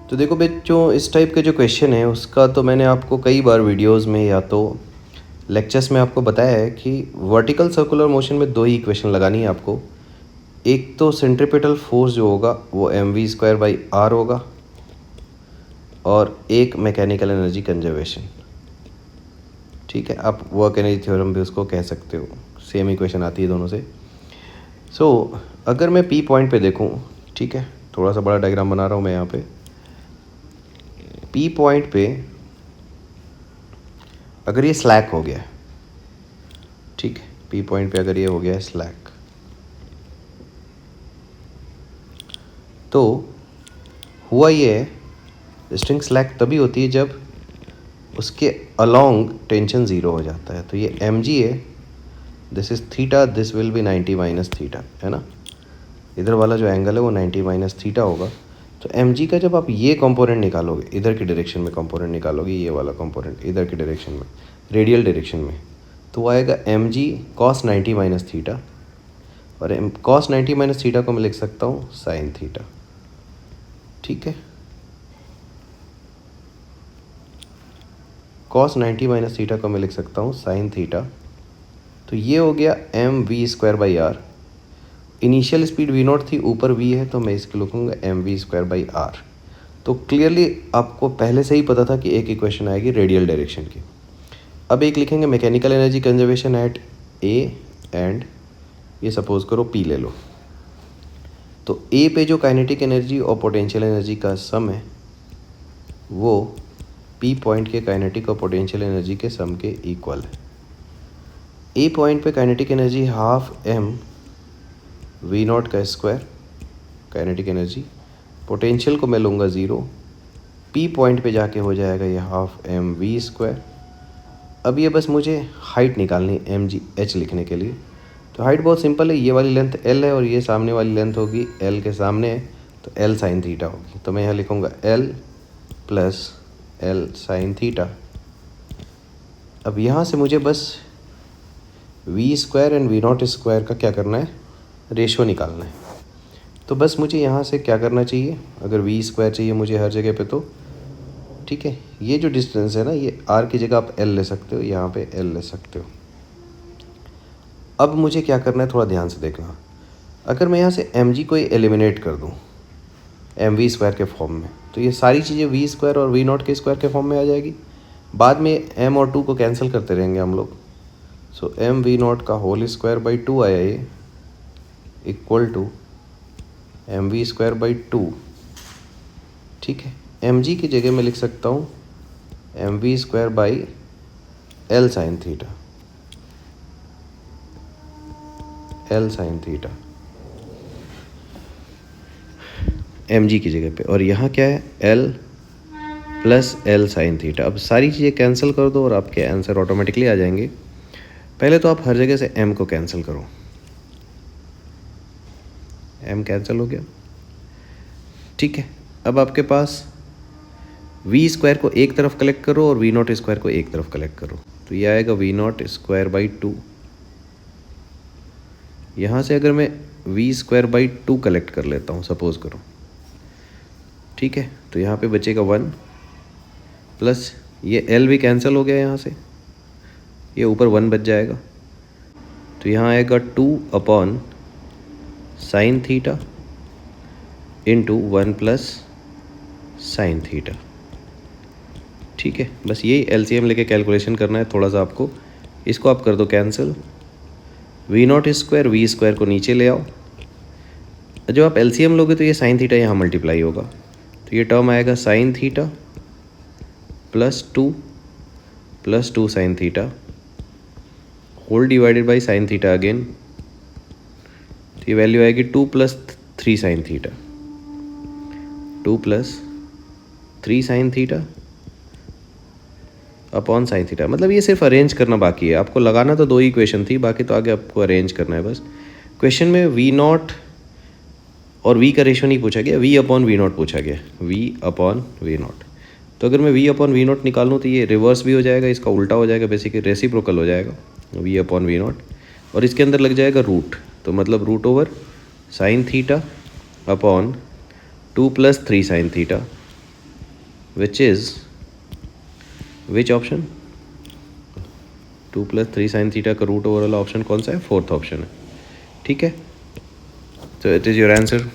तो देखो बच्चों, इस टाइप के जो क्वेश्चन है उसका तो मैंने आपको कई बार वीडियोस में या तो लेक्चर्स में आपको बताया है कि वर्टिकल सर्कुलर मोशन में दो ही इक्वेशन लगानी है आपको। एक तो सेंट्रीपिटल फोर्स जो होगा वो mv² होगा, और एक मैकेनिकल एनर्जी कंजर्वेशन। ठीक है, आप वर्क एनर्जी थ्योरम भी उसको कह सकते हो, सेम इक्वेशन आती है दोनों से। अगर मैं पी पॉइंट पे देखूं, ठीक है, थोड़ा सा बड़ा डायग्राम बना रहा हूं मैं यहाँ पे। पी पॉइंट पे अगर ये स्लैक हो गया है, ठीक है, पी पॉइंट पे अगर ये हो गया है स्लैक, तो हुआ ये है, स्ट्रिंग स्लैक तभी होती है जब उसके अलोंग टेंशन ज़ीरो हो जाता है। तो ये एम जी है, this is theta, this will be 90 minus theta, है ना। इधर वाला जो एंगल है वो 90 माइनस थीटा होगा। तो एम जी का जब आप ये कंपोनेंट निकालोगे, इधर की डायरेक्शन में कंपोनेंट निकालोगे, ये वाला कंपोनेंट इधर की डायरेक्शन में, रेडियल डायरेक्शन में, तो वो आएगा M G cos 90 minus theta, और कॉस 90 माइनस थीटा को मैं लिख सकता हूँ साइन थीटा। ठीक है, कॉस 90 माइनस थीटा को मैं लिख सकता हूँ साइन थीटा। तो ये हो गया mv²/r। इनिशियल स्पीड v0 थी, ऊपर v है, तो मैं इसको लिखूँगा mv²/r। तो क्लियरली आपको पहले से ही पता था कि एक इक्वेशन आएगी रेडियल डायरेक्शन की। अब एक लिखेंगे mechanical energy conservation at A and ये सपोज करो पी ले लो। तो ए पे जो काइनेटिक एनर्जी और पोटेंशियल एनर्जी का सम है वो पी पॉइंट के काइनेटिक और पोटेंशियल एनर्जी के सम के इक्वल है। ए पॉइंट पे kinetic energy half M v0 का स्क्वायर काइनेटिक एनर्जी, पोटेंशियल को मैं लूँगा ज़ीरो, पी पॉइंट पे जाके हो जाएगा ये हाफ एम v²। अब ये बस मुझे हाइट निकालनी है एम जी एच लिखने के लिए। तो हाइट बहुत सिंपल है, ये वाली लेंथ l है और ये सामने वाली लेंथ होगी l के सामने है, तो l साइन थीटा होगी। तो मैं यहाँ लिखूँगा l plus l sine theta. अब यहाँ से मुझे बस v² एंड v0² का क्या करना है, रेशो निकालना है। तो बस मुझे यहाँ से क्या करना चाहिए, अगर v² चाहिए मुझे हर जगह पे, तो ठीक है, ये जो डिस्टेंस है ना, ये r की जगह आप l ले सकते हो, यहाँ पे l ले सकते हो। अब मुझे क्या करना है, थोड़ा ध्यान से देखना। अगर मैं यहाँ से mg को एलिमिनेट कर दूँ mv² के फॉर्म में, तो ये सारी चीज़ें v² और v0 के स्क्वायर के फॉर्म में आ जाएगी। बाद में m और 2 को कैंसिल करते रहेंगे हम लोग। सो एम v0 का होल स्क्वायर बाई 2 आया ये, इक्वल टू mv²/2। ठीक है, mg की जगह मैं लिख सकता हूँ mv²/l sine theta, l sine theta mg की जगह पे, और यहाँ क्या है l plus l sine theta. अब सारी चीज़ें कैंसिल कर दो और आपके आंसर ऑटोमेटिकली आ जाएंगे। पहले तो आप हर जगह से m को कैंसिल करो, m कैंसिल हो गया। ठीक है, अब आपके पास v² को एक तरफ कलेक्ट करो और v0² को एक तरफ कलेक्ट करो, तो ये आएगा v0²/2। यहाँ से अगर मैं v²/2 कलेक्ट कर लेता हूँ सपोज करो, ठीक है, तो यहाँ पे बचेगा 1 प्लस ये l भी कैंसिल हो गया, यहाँ से ये ऊपर 1 बच जाएगा। तो यहाँ आएगा 2 sine theta into 1 plus sine theta. ठीक है, बस यही एलसीएम लेके कैलकुलेशन करना है थोड़ा सा आपको। इसको आप कर दो कैंसिल, v0² v² को नीचे ले आओ। जब आप एलसीएम लोगे तो ये साइन थीटा यहाँ मल्टीप्लाई होगा, तो ये टर्म आएगा sine theta plus 2 sine theta whole divided by sine theta again. तो ये वैल्यू आएगी 2 + 3 sine theta, 2 + 3 sine theta upon sine theta. मतलब ये सिर्फ अरेंज करना बाकी है, आपको लगाना तो दो ही इक्वेशन थी, बाकी तो आगे आपको अरेंज करना है बस। क्वेश्चन में v0 और v का रेशो नहीं पूछा गया, v/v0 पूछा गया, v/v0। तो अगर मैं v/v0 निकालूँ तो ये रिवर्स भी हो जाएगा, इसका उल्टा हो जाएगा, बेसिकली रेसिप्रोकल हो जाएगा v/v0, और इसके अंदर लग जाएगा रूट, तो मतलब √sign theta upon 2 + 3 sine theta which is which option 2 + 3 sin theta का रूट ओवर वाला ऑप्शन कौन सा है? 4th ऑप्शन है। ठीक है, तो इट इज़ योर आंसर।